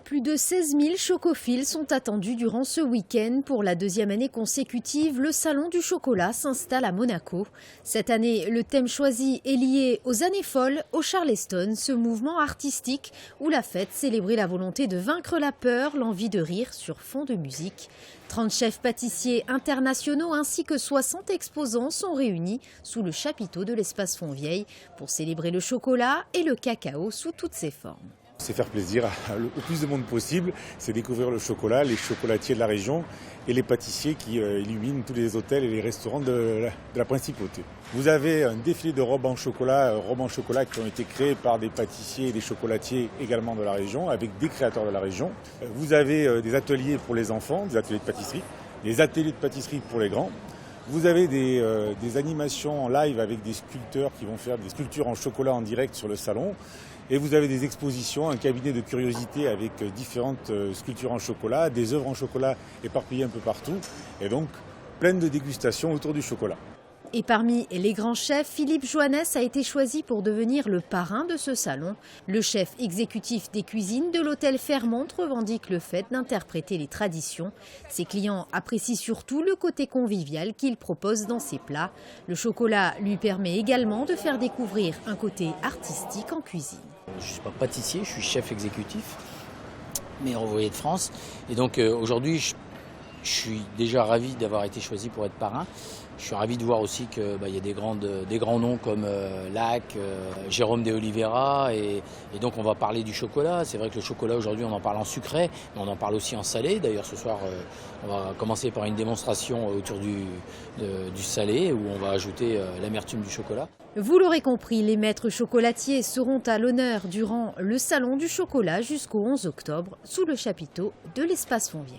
Plus de 16 000 chocophiles sont attendus durant ce week-end. Pour la deuxième année consécutive, le Salon du chocolat s'installe à Monaco. Cette année, le thème choisi est lié aux années folles, au Charleston, ce mouvement artistique où la fête célébrait la volonté de vaincre la peur, l'envie de rire sur fond de musique. 30 chefs pâtissiers internationaux ainsi que 60 exposants sont réunis sous le chapiteau de l'espace Fontvieille pour célébrer le chocolat et le cacao sous toutes ses formes. C'est faire plaisir au plus de monde possible, c'est découvrir le chocolat, les chocolatiers de la région et les pâtissiers qui illuminent tous les hôtels et les restaurants de la principauté. Vous avez un défilé de robes en chocolat qui ont été créées par des pâtissiers et des chocolatiers également de la région, avec des créateurs de la région. Vous avez des ateliers pour les enfants, des ateliers de pâtisserie, des ateliers de pâtisserie pour les grands. Vous avez des animations en live avec des sculpteurs qui vont faire des sculptures en chocolat en direct sur le salon. Et vous avez des expositions, un cabinet de curiosité avec différentes sculptures en chocolat, des œuvres en chocolat éparpillées un peu partout. Et donc, plein de dégustations autour du chocolat. Et parmi les grands chefs, Philippe Joannès a été choisi pour devenir le parrain de ce salon. Le chef exécutif des cuisines de l'hôtel Fairmont revendique le fait d'interpréter les traditions. Ses clients apprécient surtout le côté convivial qu'il propose dans ses plats. Le chocolat lui permet également de faire découvrir un côté artistique en cuisine. Je ne suis pas pâtissier, je suis chef exécutif, meilleur ouvrier de France. Et donc aujourd'hui, je suis déjà ravi d'avoir été choisi pour être parrain. Je suis ravi de voir aussi qu'il y a des grands noms comme Lac, Jérôme de Oliveira. Et donc on va parler du chocolat. C'est vrai que le chocolat aujourd'hui on en parle en sucré, mais on en parle aussi en salé. D'ailleurs ce soir on va commencer par une démonstration autour du salé où on va ajouter l'amertume du chocolat. Vous l'aurez compris, les maîtres chocolatiers seront à l'honneur durant le Salon du chocolat jusqu'au 11 octobre sous le chapiteau de l'espace Fontvieille.